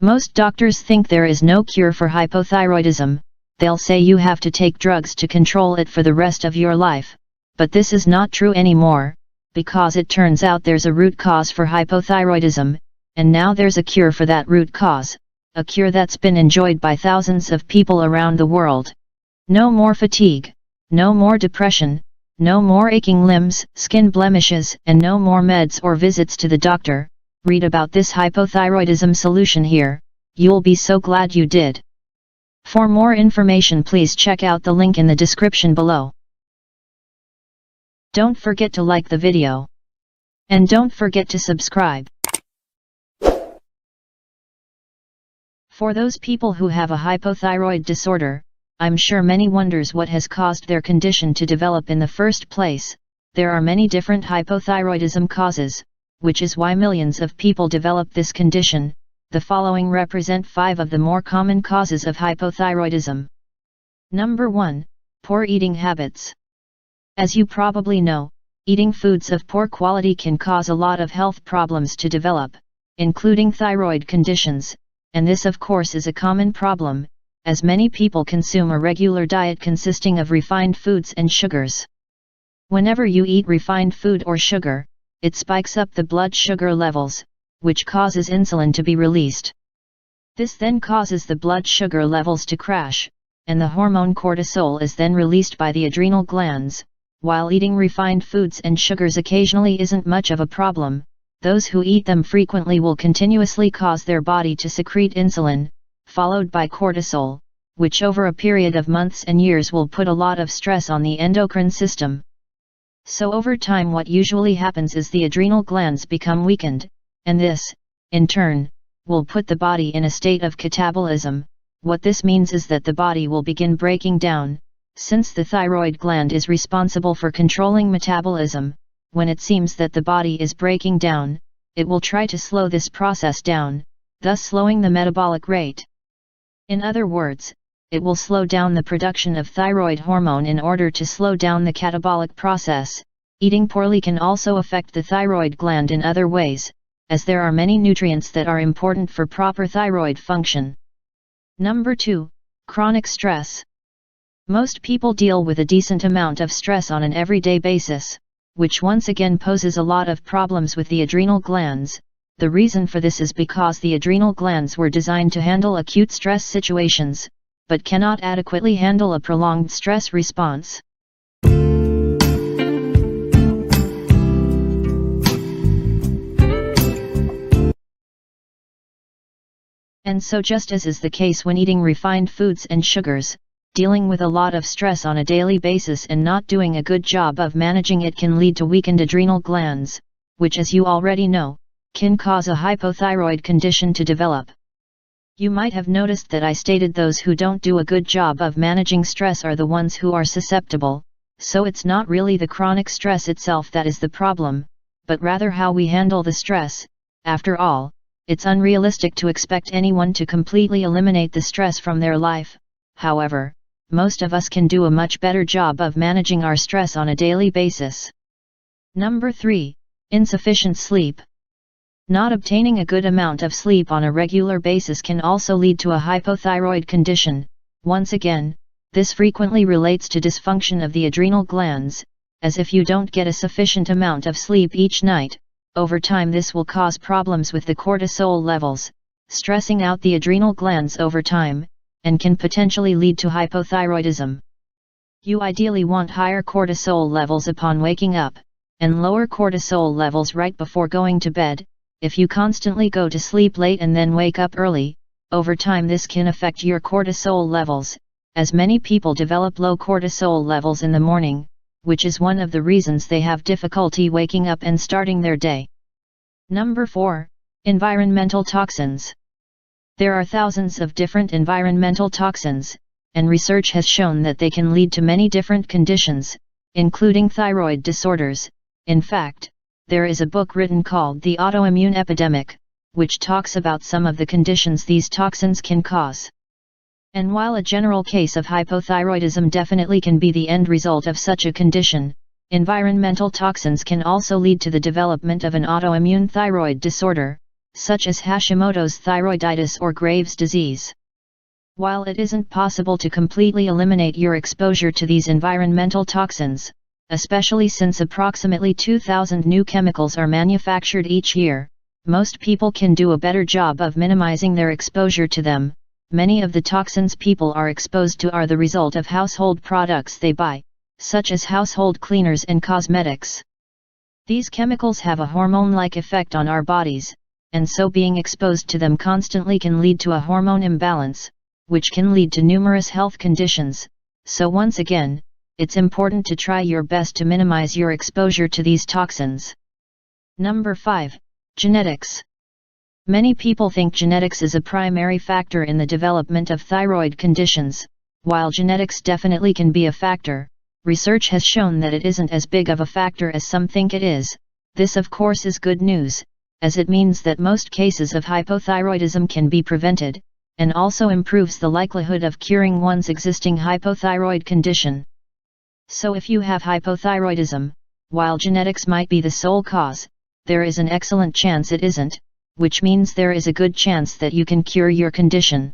Most doctors think there is no cure for hypothyroidism. They'll say you have to take drugs to control it for the rest of your life, but this is not true anymore, because it turns out there's a root cause for hypothyroidism, and now there's a cure for that root cause, a cure that's been enjoyed by thousands of people around the world. No more fatigue, no more depression, no more aching limbs, skin blemishes, and no more meds or visits to the doctor. Read about this hypothyroidism solution here, you'll be so glad you did. For more information, please check out the link in the description below. Don't forget to like the video. And don't forget to subscribe. For those people who have a hypothyroid disorder, I'm sure many wonders what has caused their condition to develop in the first place. There are many different hypothyroidism causes, which is why millions of people develop this condition. The following represent 5 of the more common causes of hypothyroidism. Number 1. Poor eating habits. As you probably know, eating foods of poor quality can cause a lot of health problems to develop, including thyroid conditions, and this of course is a common problem, as many people consume a regular diet consisting of refined foods and sugars. Whenever you eat refined food or sugar, it spikes up the blood sugar levels, which causes insulin to be released. This then causes the blood sugar levels to crash, and the hormone cortisol is then released by the adrenal glands. While eating refined foods and sugars occasionally isn't much of a problem, those who eat them frequently will continuously cause their body to secrete insulin, followed by cortisol, which over a period of months and years will put a lot of stress on the endocrine system. So over time what usually happens is the adrenal glands become weakened, and this, in turn, will put the body in a state of catabolism. What this means is that the body will begin breaking down, since the thyroid gland is responsible for controlling metabolism. When it seems that the body is breaking down, it will try to slow this process down, thus slowing the metabolic rate. In other words, it will slow down the production of thyroid hormone in order to slow down the catabolic process. Eating poorly can also affect the thyroid gland in other ways, as there are many nutrients that are important for proper thyroid function. Number 2. Chronic stress. Most people deal with a decent amount of stress on an everyday basis, which once again poses a lot of problems with the adrenal glands. The reason for this is because the adrenal glands were designed to handle acute stress situations, but cannot adequately handle a prolonged stress response. And so just as is the case when eating refined foods and sugars, dealing with a lot of stress on a daily basis and not doing a good job of managing it can lead to weakened adrenal glands, which, as you already know, can cause a hypothyroid condition to develop. You might have noticed that I stated those who don't do a good job of managing stress are the ones who are susceptible, so it's not really the chronic stress itself that is the problem, but rather how we handle the stress. After all, it's unrealistic to expect anyone to completely eliminate the stress from their life. However, most of us can do a much better job of managing our stress on a daily basis. Number 3. Insufficient sleep. Not obtaining a good amount of sleep on a regular basis can also lead to a hypothyroid condition. Once again, this frequently relates to dysfunction of the adrenal glands, as if you don't get a sufficient amount of sleep each night, over time this will cause problems with the cortisol levels, stressing out the adrenal glands over time, and can potentially lead to hypothyroidism. You ideally want higher cortisol levels upon waking up, and lower cortisol levels right before going to bed. If you constantly go to sleep late and then wake up early, over time this can affect your cortisol levels, as many people develop low cortisol levels in the morning, which is one of the reasons they have difficulty waking up and starting their day. Number 4. Environmental toxins. There are thousands of different environmental toxins, and research has shown that they can lead to many different conditions, including thyroid disorders. In fact, there is a book written called The Autoimmune Epidemic, which talks about some of the conditions these toxins can cause. And while a general case of hypothyroidism definitely can be the end result of such a condition, environmental toxins can also lead to the development of an autoimmune thyroid disorder, such as Hashimoto's thyroiditis or Graves' disease. While it isn't possible to completely eliminate your exposure to these environmental toxins, especially since approximately 2,000 new chemicals are manufactured each year, most people can do a better job of minimizing their exposure to them. Many of the toxins people are exposed to are the result of household products they buy, such as household cleaners and cosmetics. These chemicals have a hormone-like effect on our bodies, and so being exposed to them constantly can lead to a hormone imbalance, which can lead to numerous health conditions. So once again, it's important to try your best to minimize your exposure to these toxins. Number 5. Genetics. Many people think genetics is a primary factor in the development of thyroid conditions. While genetics definitely can be a factor, research has shown that it isn't as big of a factor as some think it is. This of course is good news, as it means that most cases of hypothyroidism can be prevented, and also improves the likelihood of curing one's existing hypothyroid condition. So if you have hypothyroidism, while genetics might be the sole cause, there is an excellent chance it isn't, which means there is a good chance that you can cure your condition.